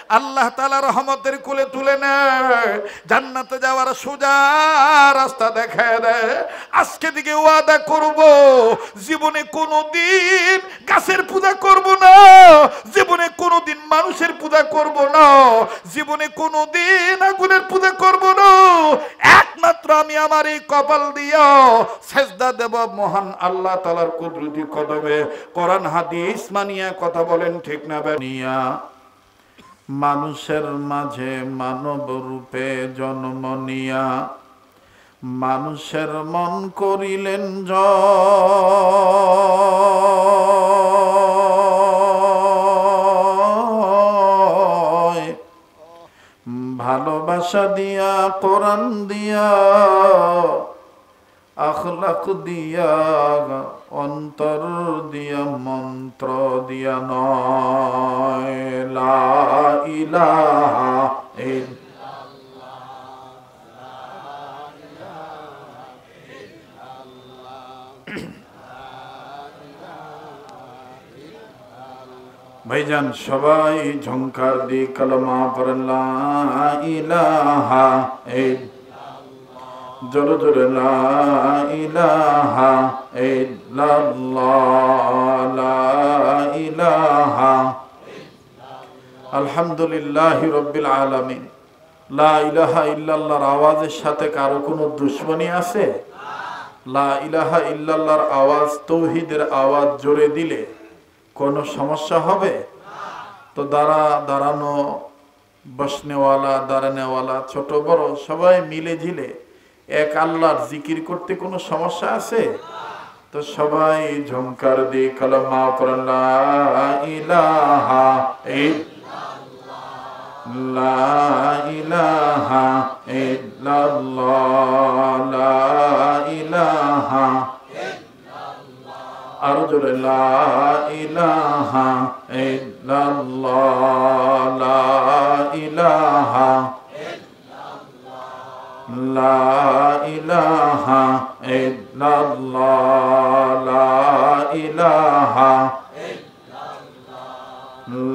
আল্লাহ তাআলা রহমতের কোলে তুলে নেয়, জান্নাতে যাওয়ার সোজা রাস্তা দেখায় দেয়। আজকে থেকে ওয়াদা করব জীবনে কোনোদিন গাছের পূজা করব না, জীবনে কোনোদিন মানুষের পূজা করব না, জীবনে কোনোদিন আগুনের পূজা করব না। একমাত্র আমি আমার এই কপাল দিয়া সেজদা দেব মহান আল্লাহ তাআলার কুদরতি কদমে। কোরআন হাদিস মানিয়া কথা বলেন ঠিক না বানিয়া। মানুষের মাঝে মানব রূপে জন্ম নিয়া মানুষের মন করিলেন জয়, ভালোবাসা দিয়া কোরআন দিয়া আখলাক দিয়া অন্তর দিয়া মন্ত্র দিয়া নয়। লা ইলাহা ভাইজান সবাই ঝংকার দি কলমা পড়েন লা ইলাহা জোরে জোরে লা ইলাহা ইল্লাল্লাহ লা ইলাহা আলহামদুলিল্লাহি রাব্বিল আলামিন। লা ইলাহা ইল্লাল্লাহর আওয়াজের সাথে কারো কোনো দুশমনী আছে? লা ইলাহা ইল্লাল্লাহর আওয়াজ, তৌহিদের আওয়াজ জোরে দিলে কোনো সমস্যা হবে? তো দাঁড়ানো, বসনেওয়ালা, দাঁড়ানেওয়ালা, ছোট বড় সবাই মিলে ঝিলে এক আল্লাহর জিকির করতে কোনো সমস্যা আছে? তো সবাই ঝংকার দিয়ে কালেমা পড়েন লা ইলাহা লা ইলাহা ইল্লাল্লাহ লা ইলাহা আর জোরে লা ইলাহা ইল্লাল্লাহ লা ইলাহা লা ইলাহা ইল্লাল্লাহ লা ইলাহা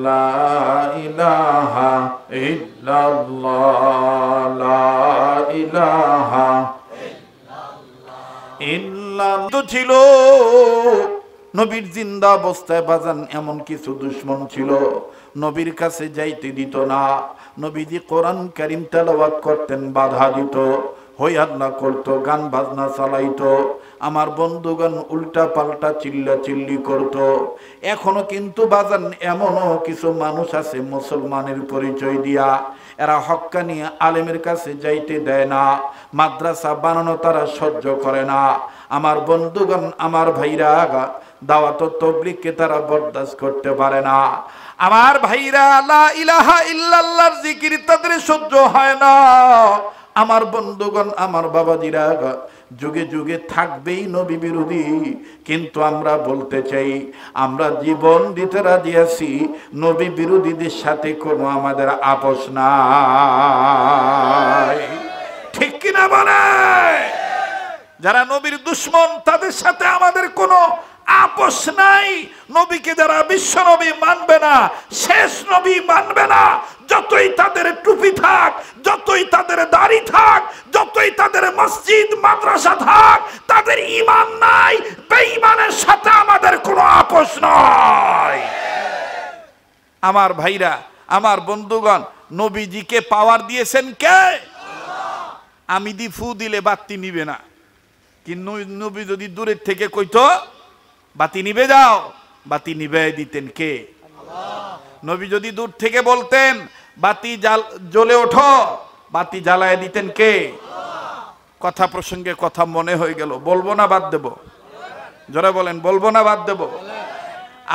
লা ইলাহা ইল্লাল্লাহ লা ইলাহা ইল্লাল্লাহ। ছিল নবীর জিন্দা অবস্থায় বাজান এমন কিছু দুশমন ছিল নবীর কাছে যাইতে দিত না। নবীজি কোরআন কারীম তেলাওয়াত করতেন, বাধা দিত, হই হাল্লা করতো, গান বাজনা চালাইতো। আমার বন্ধুগণ উল্টা পাল্টা চিল্লা চিল্লি করতো। এখনো কিন্তু বাজান এমনও কিছু মানুষ আছে মুসলমানের পরিচয় দিয়া এরা হক্কানি আলেমের কাছে যাইতে দেয় না, মাদ্রাসা বানানো তারা সহ্য করে না। আমার বন্ধুগণ, আমার ভাইরা, দাওয়াত তাবলীগকে তারা বরদাস্ত করতে পারে না। আমার ভাইরা, লা ইলাহা ইল্লাল্লাহর জিকির তাদের সহ্য হয় না। আমার বন্ধুগণ, আমার বাবাজিরা, যুগে যুগে থাকবেই নবী বিরোধী, কিন্তু আমরা বলতে চাই আমরা জীবন দিতে রাজি আছি, নবী বিরোধীদের সাথে কোনো আমাদের আপোষ নাই। ঠিক কিনা বলে? যারা নবীর দুশমন তাদের সাথে আমাদের কোনো আপোষ নাই। নবীকে যারা বিশ্ব নবী মানবে না, শেষ নবী মানবে না, যতই তাদের টুপি থাক, যতই তাদের দাড়ি থাক, যতই তাদের মসজিদ মাদ্রাসা থাক, তাদের ঈমান নাই, বেঈমানের সাথে আমাদের কোনো আপোষ নাই। আমার ভাইরা, আমার বন্ধুগণ, নবীজিকে পাওয়ার দিয়েছেন কে? আমি দি ফু দিলে বাতি নিবে না, কিন্তু নবী যদি দূরের থেকে কইতো বাতি নিবে যাও, বাতি নিবে দিতেন কে? নবী যদি দূর থেকে বলতেন বাতি জ্বলে ওঠো, বাতি জ্বালায় দিতেন কে? কথা প্রসঙ্গে কথা মনে হয়ে গেল, বলবো না বাদ দেব? যারা বলেন বলবো না বাদ দেব?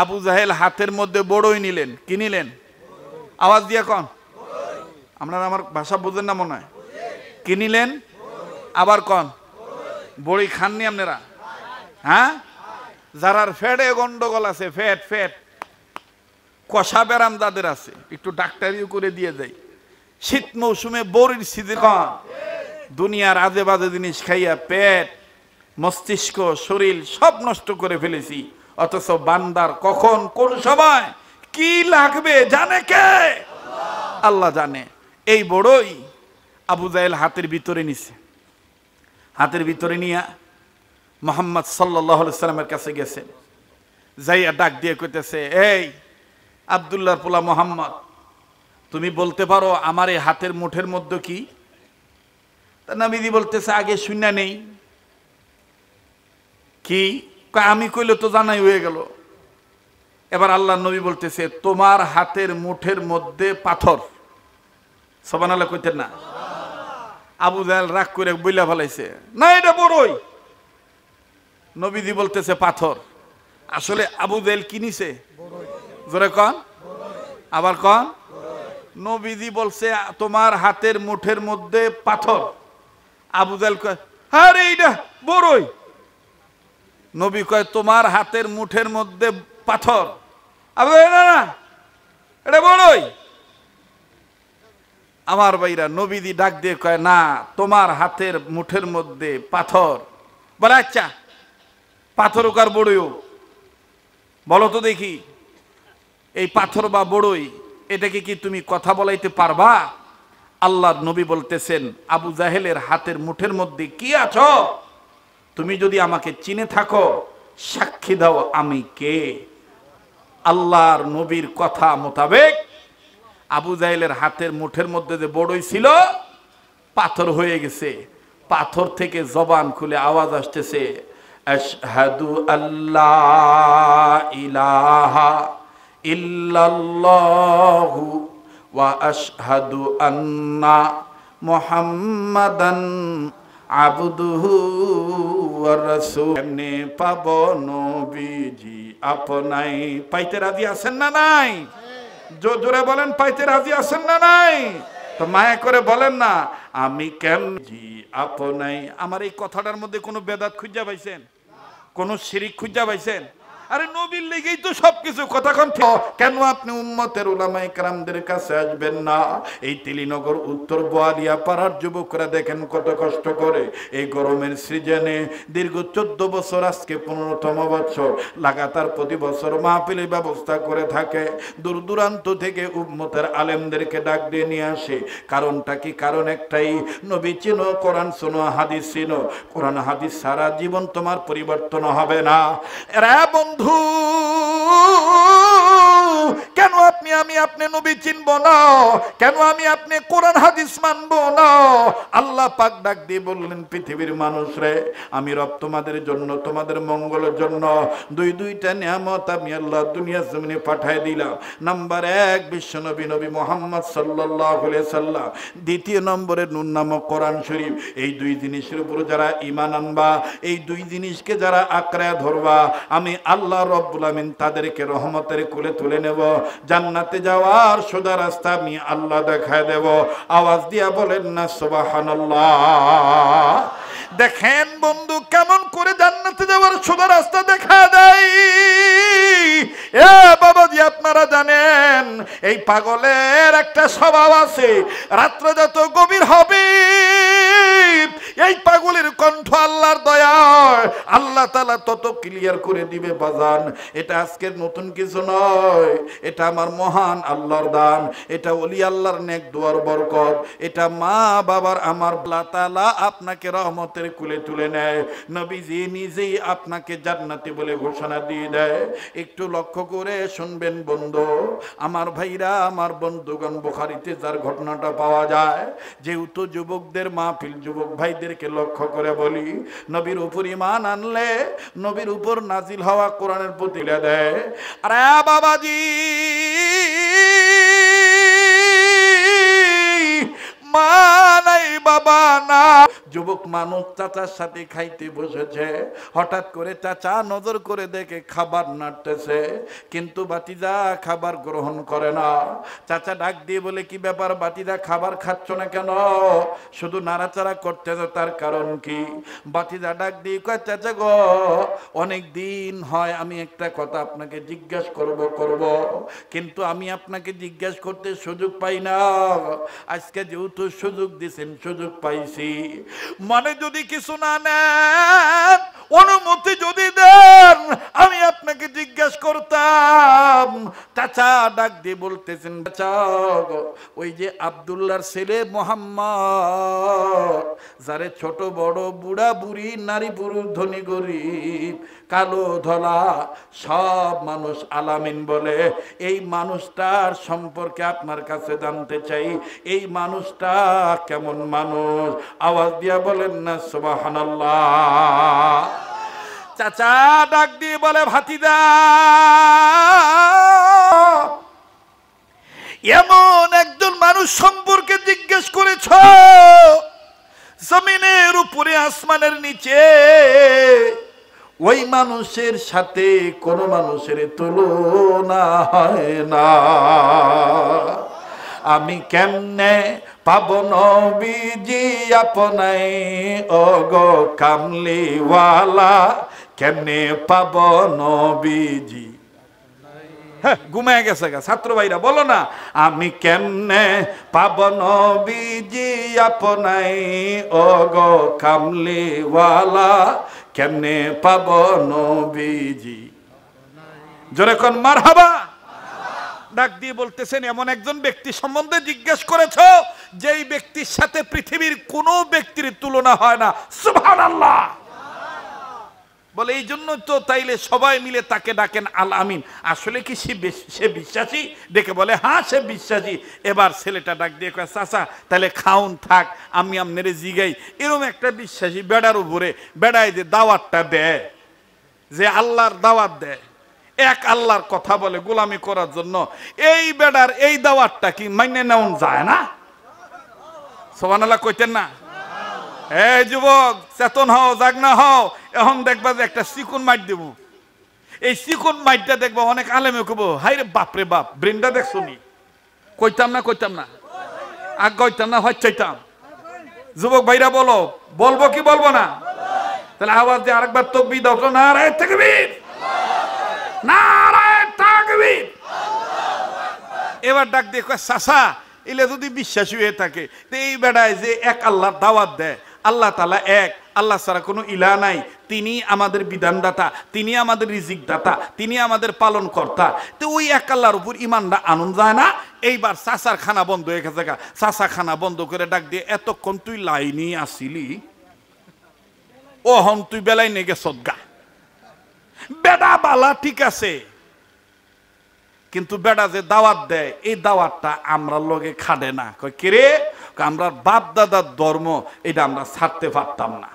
আবু জাহেল হাতের মধ্যে বড়ই নিলেন, কি নিলেন? আওয়াজ দিয়ে কন, আপনারা আমার ভাষা বুঝেন না মনে হয়। কি নিলেন? আবার কন, বড়ি খাননি আপনারা? হ্যাঁ, যারার ফ্যাটে গন্ডগোল আছে, ফ্যাট ফ্যাট কষা ব্যারাম যাদের আছে, একটু ডাক্তারিও করে দিয়ে যায়। শীত মৌসুমে বড়ির সিজন, দুনিয়ার আজে বাজে জিনিস খাইয়া পেট, মস্তিষ্ক, শরীর সব নষ্ট করে ফেলেছি, অথচ বান্দার কখন কোন সময় কি লাগবে জানে কে? আল্লাহ জানে। এই বড়ই আবু জাহেল হাতের ভিতরে নিছে, হাতের ভিতরে নিয়ে মুহাম্মদ সাল্লাল্লাহু আলাইহি সাল্লামের কাছে গেছে, যাইয়া ডাক দিয়ে কইতেছে, এই আব্দুল্লাহর পোলা মুহাম্মদ, তুমি বলতে পারো আমার এই হাতের মুঠের মধ্যে কি? তা নবীজি বলতেছে, আগে শুনা নেই কি? আমি কইলে তো জানাই হয়ে গেল। এবার আল্লাহ নবী বলতেছে, তোমার হাতের মুঠের মধ্যে পাথর। সুবহানাল্লাহ কইতেন না? আবু জাহেল রাগ করে বইলা ফেলাইছে, না এটা বড়ই। নবীজি বলতেছে পাথর। আসলে আবু জাহেল কি নিছে? জোরে কন, আবার কন। নবীজি বলছে তোমার হাতের মুঠের মধ্যে পাথর। আবু জাহেল কয়, আরে এইটা বড়ই। নবী কয় তোমার হাতের মুঠের মধ্যে পাথর। আবু জাহেল, না না এটা বড়ই। আমার ভাইরা, নবীজি ডাক দিয়ে কয়, না তোমার হাতের মুঠের মধ্যে পাথর। বলে আচ্ছা পাথর হোক আর বড়ই হোক, বলো তো দেখি এই পাথর বা বড়ই এটাকে কি তুমি কথা বলাইতে পারবা? আল্লাহর নবী বলতেছেন, আবু জাহেলের হাতের মুঠের মধ্যে কি আছো? তুমি যদি আমাকে চিনে থাকো সাক্ষী দাও আমি কে। আল্লাহর নবীর কথা মোতাবেক আবু জাহেলের হাতের মুঠের মধ্যে যে বড়ই ছিল পাথর হয়ে গেছে। পাথর থেকে জবান খুলে আওয়াজ আসতেছে, আশহাদু আল্লাহ ইলাহা ইল্লাল্লাহু ওয়া আশহাদু আন্না মুহাম্মাদান আবদুহু ওয়া রাসূলুহু। এমনি পাবো নবীজি আপনাই। পাইতে রাজি আছেন না নাই? জোরে বলেন, পাইতে রাজি আছেন না নাই? তো মায়া করে বলেন না, আমি কেন জি আপনাই। আমার এই কথাটার মধ্যে কোনো বেদাত খুঁজা পাইছেন? কোন শিরিক খুঁজা পাইছেন? আরে নবীর লেগেই তো সবকিছু। কথা কেন আপনি উম্মতের উলামায়ে কেরামদের কাছে আসবেন না? এই তিলিনগর উত্তর বোয়ালিয়া পাড়ার যুবকরা দেখেন কত কষ্ট করে এই গরমের সিজনে দীর্ঘ 14 বছর, আজকে 15তম বছর লাগাতার প্রতি বছর মাহফিলের ব্যবস্থা করে থাকে। দূর দূরান্ত থেকে উম্মতের আলেমদেরকে ডাক দিয়ে নিয়ে আসে। কারণটা কি? কারণ একটাই, নবী চিনো, কোরআন শোনো, হাদিস চিনো। কোরআন হাদিস সারা জীবন তোমার পরিবর্তন হবে না। এরা বন্ধু, কেন আমি আপনি নবী চিনব না? কেন আমি আপনি কোরআন হাদিস মানব না? আল্লাহ পাক ডাক দিয়ে বললেন, পৃথিবীর মানুষ রে, আমি রব তোমাদের জন্য, তোমাদের মঙ্গলের জন্য দুইটা নিয়ামত আমি আল্লাহ দুনিয়া জমিনে পাঠায় দিলাম। নাম্বার 1 বিশ্বনবী নবী মুহাম্মদ সাল্লাল্লাহু আলাইহি সাল্লাম। দ্বিতীয় নম্বরে নূর নামক কোরআন শরীফ। এই দুই জিনিসের উপর যারা ঈমান আনবা, এই দুই জিনিসকে যারা আঁকড়ে ধরবা, আমি আল্লাহ রব্বুল আমিন তাদেরকে রহমতের কোলে তুলে নেব। জান্নাতে যাওয়ার সোজা রাস্তা আমি আল্লাহ দেখায় দেব। আওয়াজ দিয়া বলেন না সুবহানাল্লাহ। দেখেন বন্ধু, কেমন করে জান্নাতে যাওয়ার সোজা রাস্তা দেখা দেয়। এ বাবাজি, আপনারা জানেন এই পাগলের একটা স্বভাব আছে, রাত্র যত গভীর হবে এই পাগলের কণ্ঠ আল্লাহর দয়ায় আল্লাহ তাআলা তত ক্লিয়ার করে দিবে বাজান। এটা আজকের নতুন কিছু নয়, এটা আমার মহান আল্লাহর দান, এটা ওলি আল্লাহর নেক দুয়ার বরকত, এটা মা বাবার আমার আল্লাহ তাআলা আপনাকে রহমতের কুলে তুলে নেয়। নবীজি নিজেই আপনাকে জান্নাতি বলে ঘোষণা দিয়ে দেয়। একটু লক্ষ্য করে শুনবেন বন্ধু, আমার ভাইরা, আমার বন্ধুগণ, বুখারীতে যার ঘটনাটা পাওয়া যায়। যেহেতু যুবকদের মাহফিল, যুবক ভাইদেরকে লক্ষ্য করে বলি, নবীর উপর ঈমান আনলে নবীর উপর নাজিল হওয়া কোরআনের প্রতি দেয়। আরে বাবাজি, মা নাই বাবা না, যুবক মানুষ চাচার সাথে খাইতে বসেছে, হঠাৎ করে চাচা নজর করে দেখে খাবার নাড়তেছে, কিন্তু বাতিজা খাবার গ্রহণ করে না। চাচা ডাক দিয়ে বলে, কি ব্যাপার বাতিজা, খাবার খাচ্ছ না কেন? শুধু নাড়াচাড়া করতেছে, তার কারণ কি? বাতিজা ডাক দিয়ে কয়, চাচা গো, অনেক দিন হয় আমি একটা কথা আপনাকে জিজ্ঞাসা করব, কিন্তু আমি আপনাকে জিজ্ঞাসা করতে সুযোগ পাই না। আজকে যেহেতু সুযোগ দিছেন, সুযোগ পাইছি, মানে যদি কিছু না নেন, অনুমতি যদি দেন, আমি আপনাকে জিজ্ঞাসা করতাম। চাচা ডাক দিয়ে বলতেছেন, চাচা ওই যে আব্দুল্লাহর ছেলে মোহাম্মদ, যারে ছোট বড় বুড়া বুড়ি নারী পুরুষ ধনী গরিব কালো ধলা সব মানুষ আলামিন বলে, এই মানুষটার সম্পর্কে আপনার কাছে জানতে চাই। এই মানুষটা কেমন মানুষ? আওয়াজ দিয়া বলেন না সুবহানাল্লাহ। চাচা ডাক দিয়ে বলে, ভাতিজা এমন একজন মানুষ সম্পর্কে জিজ্ঞেস করেছ, জমিনের উপরে আসমানের নিচে ওই মানুষের সাথে কোন মানুষের তুলনা হয় না। আমি কেমনে পাব নবীজি আপনাই ওগো কামলিওয়ালা, কেমনে পাব নবীজি? ঘুমায় গেছে গা ছাত্র ভাইরা, বলো না, আমি কেমনে পাব নবীজি আপনাই ওগো কামলিওয়ালা, কেমনে পাব নবীজি? জোরে কোন মারহাবা। ডাক দিয়ে বলতেছেন, এমন একজন ব্যক্তি সম্বন্ধে জিজ্ঞেস করেছ যেই ব্যক্তির সাথে পৃথিবীর কোন ব্যক্তির তুলনা হয় না। সুবহানাল্লাহ। বলে এই জন্য তো তাইলে সবাই মিলে তাকে ডাকেন আল আমিন। আসলে কি সে বিশ্বাসী? ডেকে বলে হ্যাঁ সে বিশ্বাসী। এবার ছেলেটা ডাক দিয়ে কয়, চাচা তাহলে খাউন থাক, আমি আপনারে জিগাই। এরকম একটা বিশ্বাসী বেড়ার উপরে বেড়ায় যে দাওয়াতটা দেয়, যে আল্লাহর দাওয়াত দেয়, এক আল্লাহর কথা বলে গোলামি করার জন্য, এই বেড়ার এই দাওয়াতটা কি মাইনে নেওয়া যায় না? সুবহানাল্লাহ কইতেন না? এই যুবক চেতন হও, জাগনা হও। এখন দেখবা যে একটা চিকুন মাইট দেব, এই চিকুন মাইটটা দেখবা অনেক আলেমে কব, হাই রে বাপরে বাপ, ব্রেনটা দেখছো নি? কইতাম না আগ কইতাম না, হয় চাইতাম। যুবক ভাইরা বলো, বলবো কি বলবো না? তাহলে আওয়াজ দিয়ে আরেকবার তাকবীর দাও তো, নারায়ে তাকবীর, নারায়ে তাকবীর। এবার ডাক দিয়ে কয়, চাচা এলে যদি বিশ্বাসী হয়ে থাকে এই বেড়ায় যে এক আল্লাহর দাওয়াত দেয়, আল্লাহ তাআলা এক, আল্লাহ ছাড়া কোনো ইলাহ নাই, তিনি আমাদের বিধানদাতা, তিনি আমাদের রিজিক দাতা, তিনি আমাদের পালন কর্তা, তো ওই এক আল্লাহর উপর ইমানটা আনন্দ যায় না? এইবার চাচার খানা বন্ধ হয়ে গেছে। চাচা খানা বন্ধ করে ডাক দিয়ে, এতক্ষণ তুই লাইনই আসিলি, ও হন তুই বেলাই নে গেছত গা। বেড়া বালা ঠিক আছে, কিন্তু বেড়া যে দাওয়াত দেয় এই দাওয়াতটা আমরা লগে খাটে না। কয় কিরে? আমরা বাপ দাদার ধর্ম এটা আমরা ছাড়তে পারতাম না।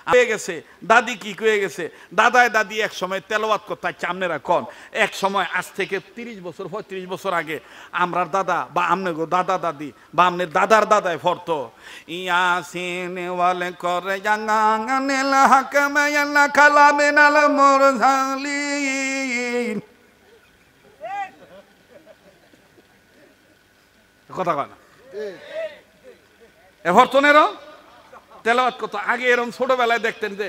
হয়ে গেছে দাদি কি কয়ে গেছে, দাদায় দাদি এক সময় তেলাওয়াত করতে আপনারা কন, এক সময় আজ থেকে 30 বছর 35 বছর আগে আমরা দাদা বা আমনে গো দাদা দাদি বা আমনের দাদার দাদায় পড়তো, ইয়াসিন ওয়ালে করে জাঙ্গাঙ্গানিল হাকামায়াল্লা কালামিনাল মুরসালিন। কথা কয় না? এবার তো নেরো তেলাওয়াত কত আগে এরকম ছোটবেলায় দেখতেন যে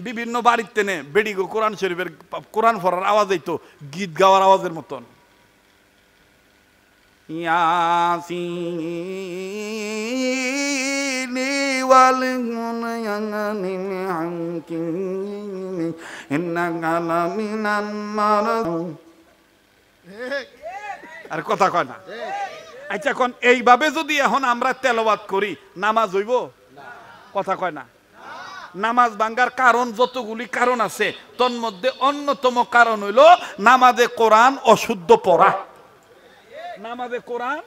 বিভিন্ন বাড়িতে নে বেডিগো কোরআন শরীফের কোরআন পড়ার আওয়াজ হইতো গীত গাওয়ার আওয়াজের মতন। আর কথা কয় না? আচ্ছা এখন এইভাবে যদি এখন আমরা তেলাওয়াত করি নামাজ হইব? কথা কয় না? নামাজ ভাঙ্গার কারণ যতগুলি কারণ আছে তন্মধ্যে অন্যতম কারণ হইল নামাজে কোরআন অশুদ্ধ পড়া। নামাজে কোরআন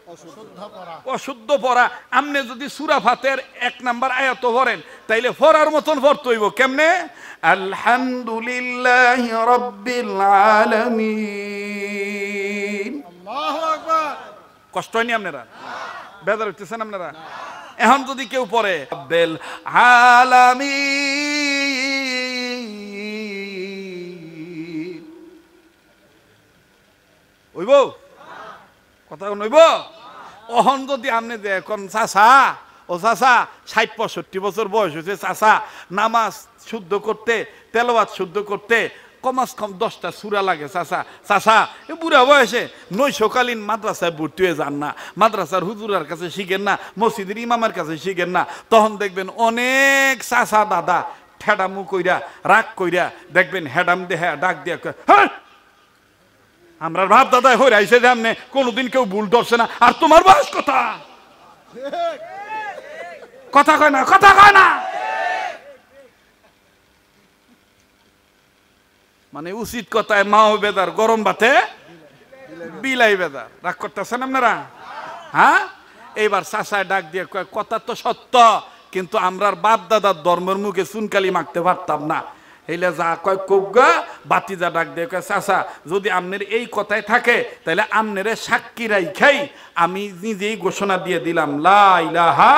অশুদ্ধ পড়া। আপনি যদি সূরা ফাতিহার 1 নাম্বার আয়াত পড়েন তাইলে পড়ার মতন পড়তে হইব কেমনে? আলহামদুলিল্লাহি রাব্বিল আলামিন। আল্লাহু আকবার। কষ্ট হয়নি আপনারা? বেজার হইতেছেন আপনারা? এখন যদি কেউ পড়ে রাব্বিল আলামিন হইব? কথা নইব? অহন যদি আপনি দেখুন চাচা, ও চাচা 60-65 বছর বয়স হয়েছে, চাচা নামাজ শুদ্ধ করতে তেলাওয়াত শুদ্ধ করতে কমাস কম 10টা সূরা লাগে। চাচা চাচা এ বুড়া বয়সে নৈশকালীন মাদ্রাসায় ভর্তি হয়ে যান না, মাদ্রাসার হুজুরের কাছে শিখেন না, মসজিদের ইমামের কাছে শিখেন না, তখন দেখবেন অনেক চাচা দাদা ঠেডা মুখ কইরা রাগ কইরা দেখবেন হেডাম দেহা ডাক দিয়া হ্যাঁ আমরা বাপ দাদা হয়ে আইসে যে আমনে কোনোদিন কেউ ভুল ধরছে না, আর তোমার বয়স কথা কথা কয় না, কথা কয় না। মানে উচিত কথায় মাও বেদার, গরম ভাতে বিলাই বেদার। রাগ করতেছেন আপনারা? হ্যাঁ, এইবার চাচায় ডাক দিয়ে কয় কথা তো সত্য, কিন্তু আমরার বাপ দাদার ধর্মের মুখে চুনকালি মাখতে পারতাম না। এইলে যা কয় কোগা বাতিজা ডাক দিয়ে কয় চাচা যদি আমনের এই কথাই থাকে তাহলে আমনেরে সাক্ষী রাইখাই আমি নিজেই ঘোষণা দিয়ে দিলাম লা ইলাহা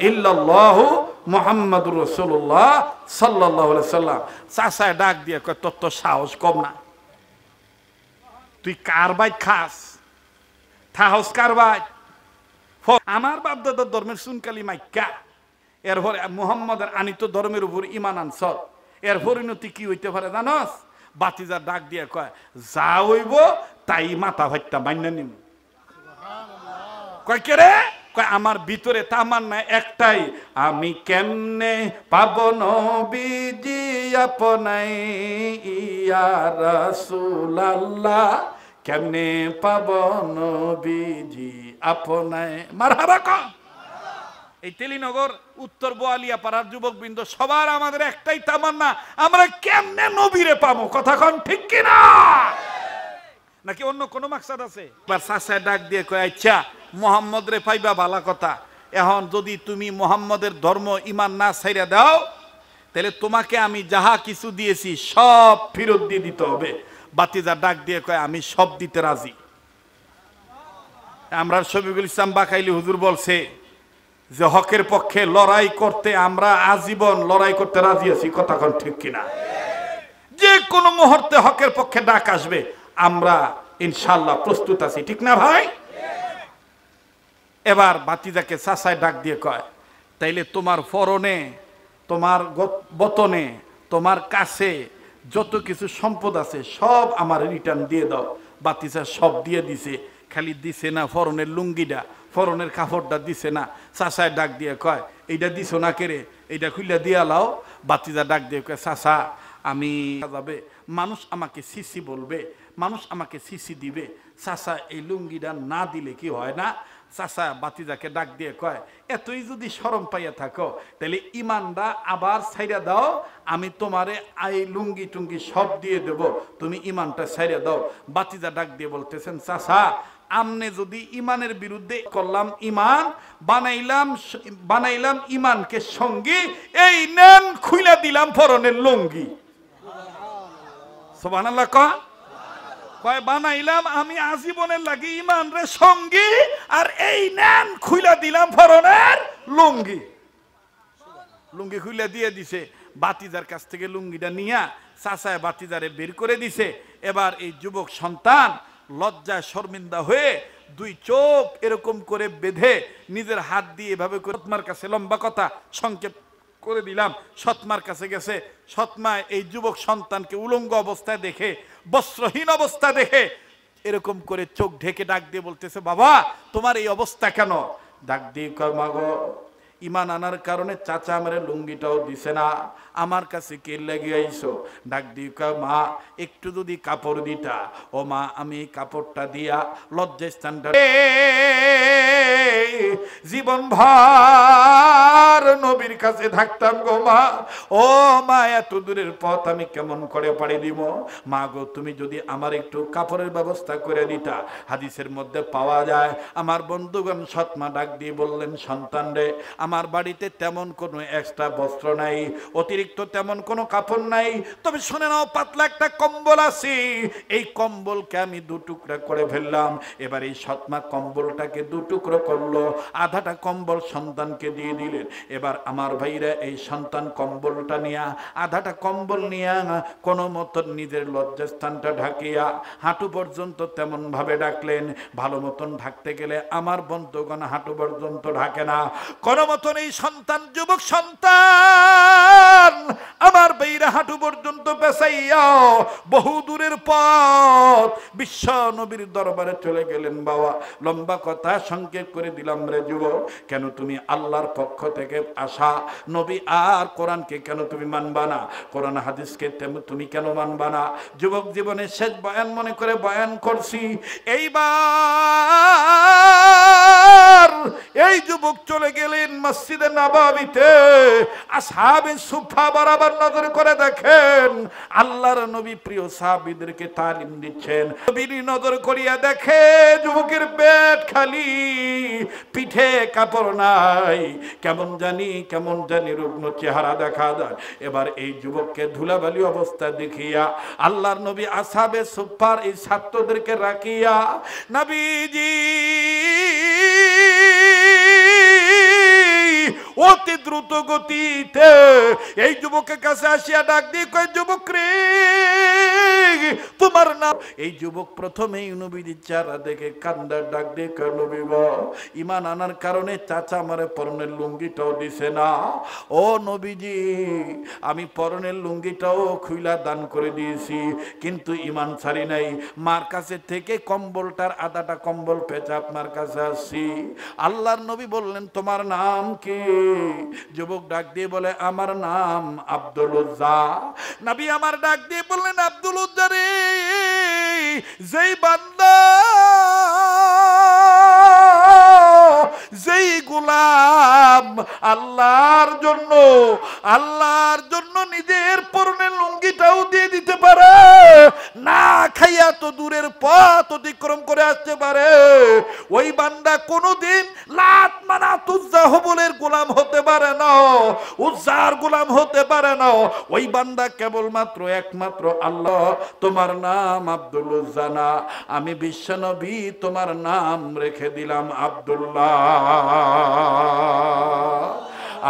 ইল্লাল্লাহু মুহাম্মাদুর রাসূলুল্লাহ সাল্লাল্লাহু আলাইহি সাল্লাম। চাচায় ডাক দিয়ে কয় তোর তো সাহস কম না, তুই কার ভাই খাস? সাহস কার ভাই? আমার বাপ দাদার ধর্মের চুনকালি মাইকা এরপরে মুহাম্মাদের আনিত ধর্মের উপর ঈমান আনছ, এর পরিণতি কি হইতে পারে জানোস? বাতিজা ডাক দিয়ে কয় যা হইব তাই মাথা ভাইটা মাইনা নিম। কয় কে রে? কয় আমার ভিতরে তামান্না একটাই, আমি কেমনে পাব নবীজি আপনাই ইয়া রাসূলুল্লাহ, কেমনে পাব নবীজি আপনাই। মারহাবা কও। এই তেলিনগর উত্তর বোয়ালিয়া পাড়ার যুবকবৃন্দ সবার আমাদের একটাই তামান্না, আমরা কেমনে নবীরে পাবো। কথা কন ঠিক কিনা? নাকি অন্য কোনো মাকসাদ আছে? এবার চাচা ডাক দিয়ে কয় আচ্ছা মুহাম্মদ রে পাইবা ভালো কথা, এখন যদি তুমি মুহাম্মদের ধর্ম ঈমান না ছাইরা দাও তাহলে তোমাকে আমি যাহা কিছু দিয়েছি সব ফেরত দিয়ে দিতে হবে। বাতিজা ডাক দিয়ে কয় আমি সব দিতে রাজি। আমরা শফিকুল ইসলাম বাকাইলি হুজুর বলছে যে হকের পক্ষে লড়াই করতে আমরা আজীবন লড়াই করতে রাজি আছি। কথা কোন ঠিক কিনা? যে কোনো মুহূর্তে হকের পক্ষে ডাক আসবে আমরা ইনশাআল্লাহ প্রস্তুত আছি, ঠিক না ভাই? এবার বাতিজাকে চাচায় ডাক দিয়ে কয় তাইলে তোমার ফরনে, তোমার বতনে, তোমার কাছে যত কিছু সম্পদ আছে সব আমার রিটার্ন দিয়ে দাও। বাতিজা সব দিয়ে দিছে, খালি দিছে না ফরনের লুঙ্গিটা, ফরনের কাপড়টা দিছে না। চাচায় ডাক দিয়ে কয় এইটা দিছো না কেরে, এইটা খুলে দিয়া লাও। বাতিজা ডাক দিয়ে কয় চাচা আমি যাবে, মানুষ আমাকে সিসি বলবে, মানুষ আমাকে সিসি দিবে। চাচা এই লুঙ্গিটা না দিলে কি হয় না? চাচা বাতিজাকে ডাক দিয়ে কয় এতই যদি শরম পাইয়া থাকো তাহলে ইমানটা আবার ছাইরা দাও, আমি তোমারে এই লুঙ্গি টুঙ্গি সব দিয়ে দেব, তুমি ইমানটা ছাইরা দাও। বাতিজা ডাক দিয়ে বলতেছেন চাচা আমনে যদি ইমানের বিরুদ্ধে করলাম ইমান, বানাইলাম ইমানকে সঙ্গী, এই নেন খুইলা দিলাম ফরনের লুঙ্গি। সুবহানাল্লাহ কয় বানাইলাম আমি আজীবনের লাগি ইমান রে সঙ্গী, আর এই নেন খুইলা দিলাম ফরনের লুঙ্গি। লুঙ্গি খুইলা দিয়ে দিছে। বাতিজার কাছ থেকে লুঙ্গিটা নিয়া চাচায় বাতিজারে বের করে দিছে। এবার এই যুবক সন্তান লজ্জায় শর্মিন্দা হয়ে দুই চোখ এরকম করে বেঁধে নিজের হাত দিয়ে এভাবে করে সৎমার কাছে, লম্বা কথা সংক্ষেপ করে দিলাম, সৎমার কাছে গেছে। সৎমা এই যুবক সন্তানকে উলঙ্গ অবস্থায় দেখে, বস্ত্রহীন অবস্থা দেখে এরকম করে চোখ ঢেকে ডাক দিয়ে বলতেছে বাবা তোমার এই অবস্থা কেন? ডাক দিয়ে কয় মা গো ইমান আনার কারণে চাচা আমার লুঙ্গিটাও দিছে না, আমার কাছে কে লেগে আইছো? ডাক দিয়ে কয় মা একটু যদি কাপড় দিতা। ও মা আমি কাপড়টা দিয়া লজ্জা স্থানটা জীবন ভর নবীর কাছে থাকতাম গো মা। ও মা এত দূরের পথ আমি কেমন করে পাড়ি দিব? মা গো তুমি যদি আমার একটু কাপড়ের ব্যবস্থা করে দিতা। হাদিসের মধ্যে পাওয়া যায় আমার বন্ধুগণ সৎমা ডাক দিয়ে বললেন সন্তান রে আমার বাড়িতে তেমন কোনো এক্সট্রা বস্ত্র নাই, অতিরিক্ত তেমন কোনো কাপড় নাই, তবে শুনে নাও পাতলা একটা কম্বল আছে, এই কম্বলকে আমি দু টুকরা করে ফেললাম। এবার এই সৎমা কম্বলটাকে দু টুকরো করলো, আধাটা কম্বল সন্তানকে দিয়ে দিলেন। এবার আমার ভাইরা এই সন্তান কম্বলটা নিয়া, আধাটা কম্বল নিয়া কোনো মতন নিজের লজ্জাস্থানটা ঢাকিয়া হাঁটু পর্যন্ত তেমন ভাবে ডাকলেন। ভালো মতন ঢাকতে গেলে আমার বন্ধুগণ হাঁটু পর্যন্ত ঢাকে না। কোন মতন এই সন্তান, যুবক সন্তান আমার ভাইরা হাঁটু পর্যন্ত পেছাইয়া বহু দূরের পথ বিশ্ব নবীর দরবারে চলে গেলেন। বাবা লম্বা কথা সংক্ষেপ করে দিলাম রে যুবক, কেন তুমি আল্লাহর পক্ষ থেকে আসা নবী আর কোরআনকে কেন তুমি মানবা না? কোরআন হাদিসকে তুমি কেন মানবা না? যুবক জীবনের শেষ বয়ান মনে করে বয়ান করছি। এইবার এই যুবক চলে গেলেন মসজিদে নববীতে। আসহাবে সুফা বরাবর নজর করে দেখেন আল্লাহর নবী প্রিয় সাহাবীদেরকে তালিম দিচ্ছেন। নবীর নজর করিয়া দেখে যুবকের পেট খালি, পিঠে কাপড় নাই, কেমন জানি রুগ্ন চেহারা দেখা যায়। এবার এই যুবককে ধুলাবালি অবস্থা দেখিয়া আল্লাহর নবী আসহাবে সুফার এই ছাত্রদেরকে রাখিয়া নবীজি অতি দ্রুত গতিতে এই যুবকের কাছে আসিয়া ডাক দিয়ে কয়, যুবক রে তোমার নাম? এই যুবক প্রথমেই নবীর চেহারা দেখে কান্দার ডাক দিয়ে কয়, নবী গো, ঈমান আনার কারণে চাচা আমারে পরনের লুঙ্গিটাও দিছে না। ও নবীজি, আমি পরনের লুঙ্গিটাও খুইলা দান করে দিয়েছি, কিন্তু ঈমান ছাড়ি নাই। মার কাছে থেকে কম্বলটার আধাটা কম্বল পেঁচা আপনার কাছে আসছি। আল্লাহর নবী বললেন, তোমার নাম কি? যুবক ডাক দিয়ে বলে, আমার নাম আব্দুল উজ্জা। নবী আমার ডাক দিয়ে বললেন, আব্দুল উজ্জা রে, যেই বান্দা যেই গোলাম আল্লাহর জন্য নিজের পরনের লুঙ্গিটাও দিয়ে দিতে পারে, না খাইয়া তো দূরের পথ অতিক্রম করে আসতে পারে, ওই বান্দা কোনোদিন লাত মানাত উজ্জা হবলের গোলাম হতে পারে না, উজ্জার গোলাম হতে পারে না। ওই বান্দা কেবলমাত্র একমাত্র আল্লাহ। তোমার নাম আব্দুল উজ্জা না, আমি বিশ্বনবী তোমার নাম রেখে দিলাম আব্দুল্লাহ।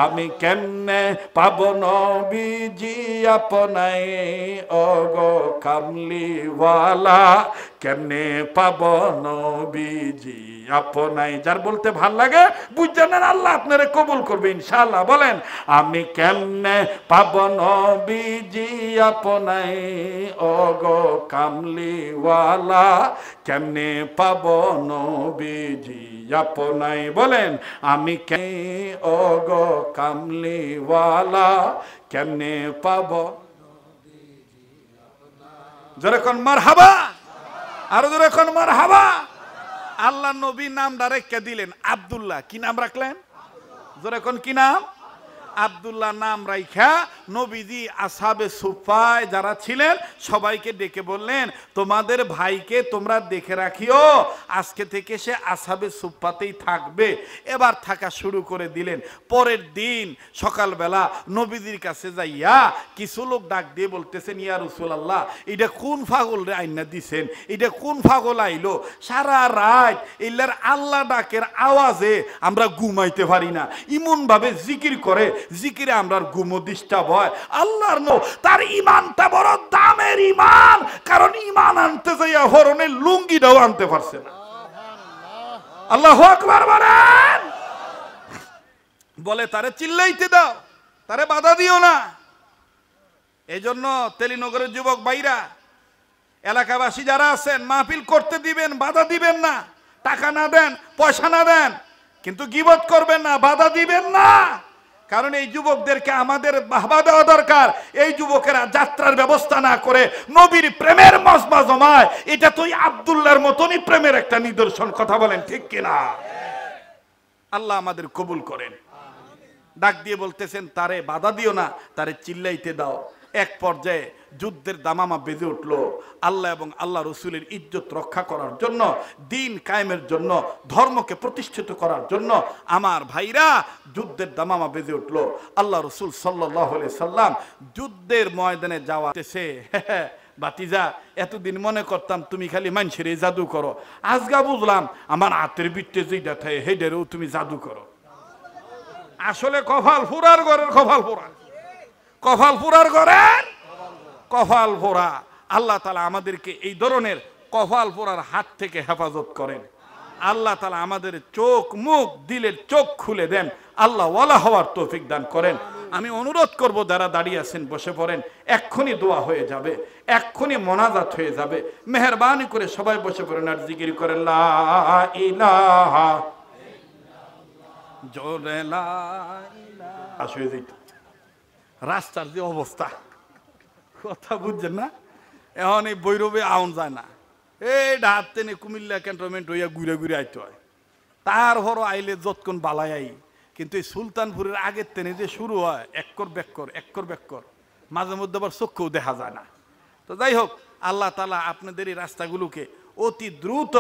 আমি কেমনে পাব নবীজি আপনাই, ওগো কামলিওয়ালা, কেমনে পাব নবীজি আপনাই? যার বলতে ভাল লাগে বুঝছেন, আল্লাহ আপনারে কবুল করবে ইনশাআল্লাহ। বলেন, আমি কেমনে পাব নবীজি আপনাই, ওগো কামলিওয়ালা, কেমনে পাব নবীজি আপনাই? বলেন, আমি কে ওগো কামলিওয়ালা, কেমনে পাব? যেরকম মারহাবা, আরো যেরকম মারহাবা। আল্লাহ নবী নাম রেখে দিলেন আব্দুল্লাহ। কি নাম রাখলেন? যেরকম কি নাম? আব্দুল্লাহ নাম রাইখা নবীজি আসহাবে সুফায় যারা ছিলেন সবাইকে ডেকে বললেন, তোমাদের ভাইকে তোমরা দেখে রাখিও, আজকে থেকে সে আসহাবে সুফাতেই থাকবে। এবার থাকা শুরু করে দিলেন। পরের দিন সকালবেলা নবীজির কাছে যাইয়া কিছু লোক ডাক দিয়ে বলতেছেন, ইয়া রাসূলুল্লাহ, এটা কোন পাগল রে আইনা দিছেন? এটা কোন পাগল আইলো? সারা রাত ইল্লার আল্লাহ ডাকের আওয়াজে আমরা ঘুমাইতে পারি না, ইমন ভাবে জিকির করে, জিকিরে আমরা ঘুমো ডিস্টার্ব হয়। আল্লাহর নো তার ঈমানটা বড় দামের ঈমান, কারণ ঈমান আনতে যাইয়া হরনের লুঙ্গিটাও আনতে পারছে না। আল্লাহু আকবার বলেন। বলে, তারে চিল্লাইতে দাও, তারে বাধা দিও না। এজন্য তেলিনগরের যুবক ভাইরা, এলাকাবাসী যারা আছেন, মাহফিল করতে দিবেন, বাধা দিবেন না। টাকা না দেন, পয়সা না দেন, কিন্তু গীবত করবেন না, বাধা দিবেন না। কারণ এই যুবকদেরকে আমাদের বাহবা দেওয়া দরকার। এই যুবকেরা যাত্রার ব্যবস্থা না করে নবীর প্রেমের মজমা জমায়, এটা তো আব্দুল্লাহর মতনই প্রেমের একটা নিদর্শন। কথা বলেন ঠিক কিনা? আল্লাহ আমাদের কবুল করেন। ডাক দিয়ে বলতেছেন, তারে বাধা দিও না, তারে চিল্লাইতে দাও। এক পর্যায়ে যুদ্ধের দামামা বেজে উঠল। আল্লাহ এবং আল্লাহ রসুলের ইজ্জত রক্ষা করার জন্য, দিন কায়েমের জন্য, ধর্মকে প্রতিষ্ঠিত করার জন্য আমার ভাইরা যুদ্ধের দামামা বেজে উঠল। আল্লাহ রসুল সাল্লাল্লাহু আলাইহি সাল্লাম যুদ্ধের ময়দানে যাওয়াতেছে। বাতিজা, এতদিন মনে করতাম তুমি খালি মানুষের জাদু করো, আজগা বুঝলাম আমার হাতের বিটে যেটা থাকে হেডেরও তুমি জাদু করো। আসলে কপাল ফুরার ঘরের কপাল ফুরা, কপাল ফুরার ঘরের কপাল ফোড়া। আল্লাহ তাআলা আমাদেরকে এই ধরনের কপাল ফোড়ার হাত থেকে হেফাজত করেন। আল্লাহ তাআলা আমাদের চোখ মুখ দিলের চোখ খুলে দেন, আল্লাহ ওয়ালা হওয়ার তৌফিক দান করেন। আমি অনুরোধ করব, যারা দাঁড়িয়ে আছেন বসে পড়েন, এক্ষুনি দোয়া হয়ে যাবে, এক্ষুনি মোনাজাত হয়ে যাবে। মেহেরবানি করে সবাই বসে পড়েন আর জিকির করেন, লা ইলাহা জোরে আসলে যেত রাস্তার যে অবস্থা কথা বুঝছেন না এখন এই বৈরবে আউন যায় না এই ডাহাত টেনে কুমিল্লা ক্যান্টনমেন্ট হইয়া ঘুরে ঘুরে আইতে হয় তারপরও আইলে যতক্ষণ বালাই আই কিন্তু এই সুলতানপুরের আগের টেনে যে শুরু হয় এক্কর বেক্কর মাঝে মধ্যে আবার চক্ষুও দেখা যায় না তো যাই হোক আল্লাহ তাআলা আপনাদের এই রাস্তাগুলোকে অতি দ্রুত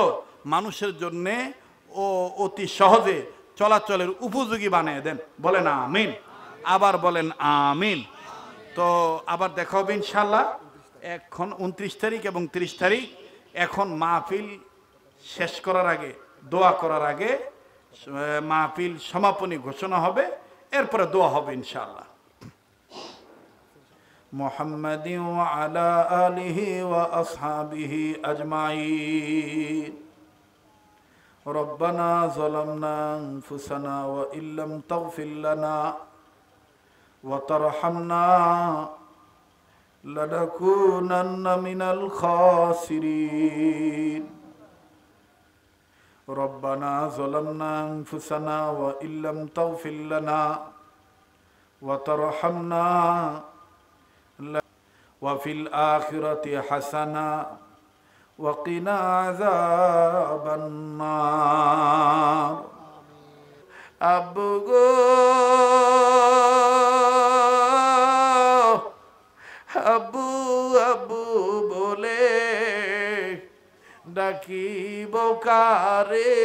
মানুষের জন্যে ও অতি সহজে চলাচলের উপযোগী বানিয়ে দেন বলেন আমিন আবার বলেন আমিন তো আবার দেখা হবে ইনশাল্লাহ এখন 29 তারিখ এবং 30 তারিখ এখন মাহফিল শেষ করার আগে দোয়া করার আগে মাহফিল সমাপনী ঘোষণা হবে এরপরে দোয়া হবে ইনশাআল্লাহ মুহাম্মাদিন ওয়া আলা আলিহি ওয়া আসহাবিহি আজমাইন রব্বানা যালামনা আনফুসানা ওয়া ইল্লাম তাগফির লানা ওয়া তারহামনা লানাকুনান্না মিনাল খাসিরিন রব্বানা যালামনা আনফুসানা ওয়া ইল্লাম তাগফির লানা ওয়া তারহামনা ওয়া ফিল আখিরাতি হাসানা ওয়া কিনা আযাবান নার আব্বু গো আব্বু আব্বু বলে ডাকিব কারে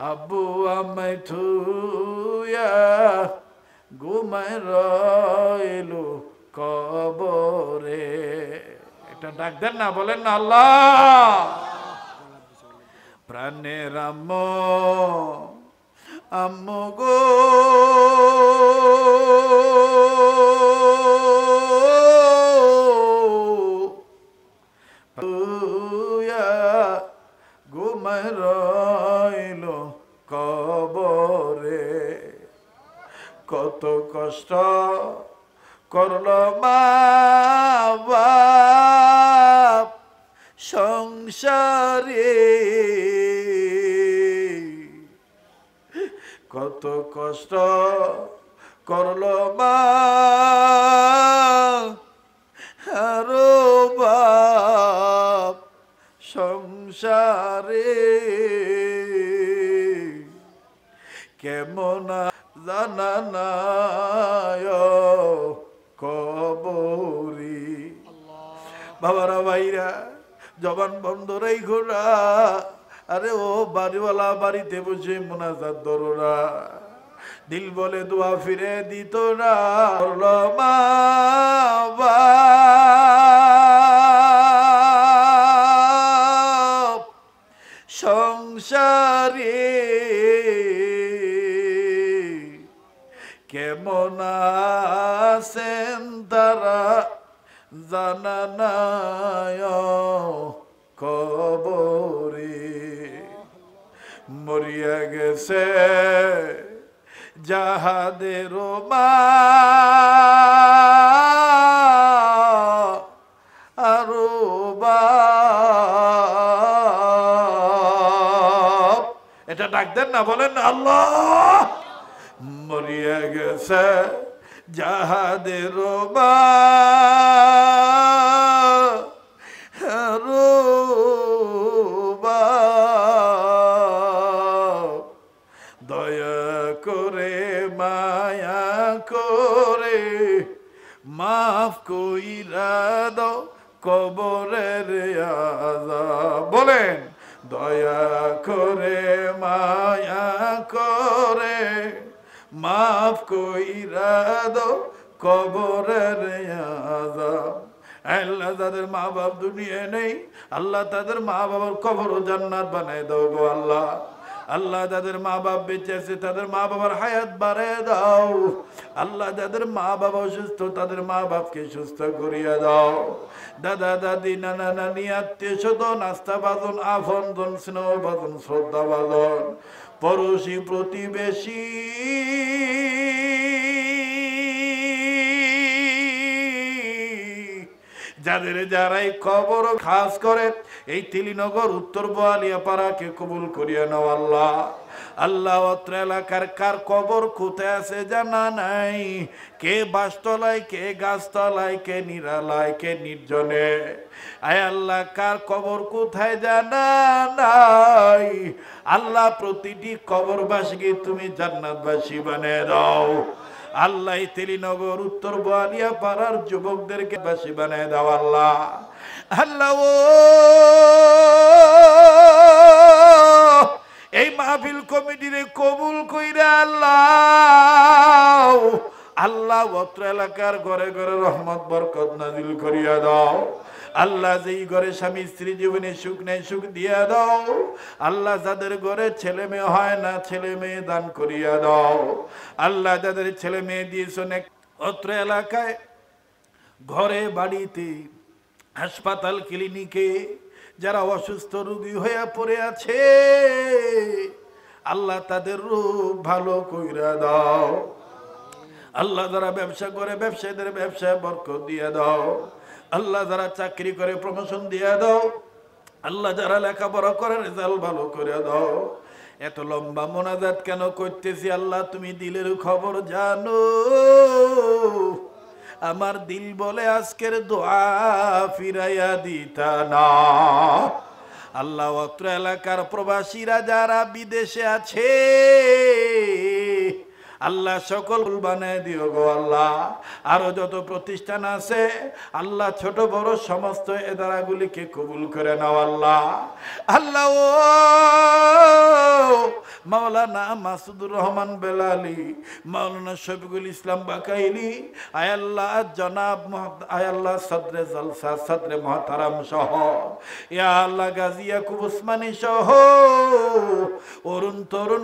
আব্বু আমায় থুয়া ঘুমায় রইলো কবরে এটা ডাক দেন না বলেন না আল্লাহ প্রাণের আম্মু আম্মু গো ঘুমায় রইলো কবরে কত কষ্ট করলো মা বাপ সংসারে কত কষ্ট করলো মা আরো বাপ সংসারে কেমন জানা নাই কবরি বাবারা ভাইরা জবান বন্ধ রাইখো না আরে ও বাড়িওয়ালা বাড়িতে বসে মুনাজাত ধরোরা দিল বলে দোয়া ফিরে দিত না মা বাপ সংসারে কেমন আছেন তারা জানা নাই কবরে মরিয়া গেছে যাহাদের মা আরো বাপ এটা ডাক দেন না বলেন না আল্লাহ মরিয়া গেছে যাহাদের মা আরো বাপ দয়া করে মায়া করে মাফ কইরা দাও কবরের আযাব বলেন দয়া করে মায়া করে মাফ কইরা দাও কবরের আযাব আল্লাহ যাদের মা বাপ দুনিয়ায় নেই আল্লাহ তাদের মা বাবার কবরও জান্নাত বানায় দাও গো আল্লাহ আল্লাহ যাদের মা বাপ বেঁচে আছে তাদের মা বাবার হায়াত বাড়ায় দাও আল্লাহ যাদের মা বাবা অসুস্থ তাদের মা বাপকে সুস্থ করিয়া দাও দাদা দাদি নানা নানি আত্মীয় স্বজন আস্থা বাজন আফনজন স্নেহ বাজন শ্রদ্ধা বাজন পড়োশী প্রতিবেশী যাদের যারাই কবর খাস করে এই তিলিনগর উত্তর বোয়ালিয়াপাড়াকে কবুল করিয়া নাও আল্লাহ। আল্লাহ অত্র এলাকার কার কবর কোথায় আছে জানা নাই, কে বাসতলায়, কে গাছতলায়, কে নিরালায়, কে নির্জনে। আয় আল্লাহ কার কবর কোথায় জানা নাই, আল্লাহ প্রতিটি কবরবাসীকে তুমি জান্নাতবাসী বানিয়ে দাও। আল্লাহ তেলিনগর উত্তর বোয়ালিয়াপাড়ার যুবকদেরকে বাসী বানিয়ে দাও আল্লাহ। আল্লাহ ও এই মাহফিল কমিটিরে কবুল কইরা আল্লাহ, আল্লাহ অত্র এলাকার ঘরে ঘরে রহমত বরকত নাজিল করিয়া দাও। আল্লাহ যেই ঘরে স্বামী স্ত্রী জীবনে সুখ নেই সুখ দিয়া দাও। আল্লাহ যাদের ঘরে ছেলে মেয়ে হয় না ছেলে মেয়ে দান করিয়া দাও। আল্লাহ যাদের ছেলে মেয়ে দিয়েছেন অত্র এলাকায় ঘরে বাড়িতে হাসপাতাল ক্লিনিকে যারা অসুস্থ রোগী হয়ে পড়ে আছে আল্লাহ তাদের রোগ ভালো কইরা দাও। আল্লাহ যারা ব্যবসা করে ব্যবসায়ীদের ব্যবসায় বরকত দিয়ে দাও। আল্লাহ যারা চাকরি করে প্রমোশন দিয়ে দাও। আল্লাহ যারা লেখাপড়া করে রেজাল্ট ভালো করে দাও। এত লম্বা মোনাজাত কেন করতেছি আল্লাহ তুমি দিলের খবর জানো। আমার দিল বলে আজকের দোয়া ফিরাইয়া দিতা না। আল্লাহ অত্র এলাকার প্রবাসীরা যারা বিদেশে আছে আল্লাহ সকল বানায় দিও গো আল্লাহ। আরো যত প্রতিষ্ঠান আছে আল্লাহ ছোট বড় সমস্ত এদারাগুলিকে কবুল করে নাও আল্লাহ। আল্লাহ ও মাওলানা মাসুদুর রহমান বেলালি, মাওলানা শফিকুল ইসলাম বাকাইলি, আয় আল্লাহ জনাব আয় আল্লাহ সদরে জলসা সদরে মহতারাম সহ, ইয়া আল্লাহ গাজী ইয়াকুব উসমানী সহ অরুণ তরুণ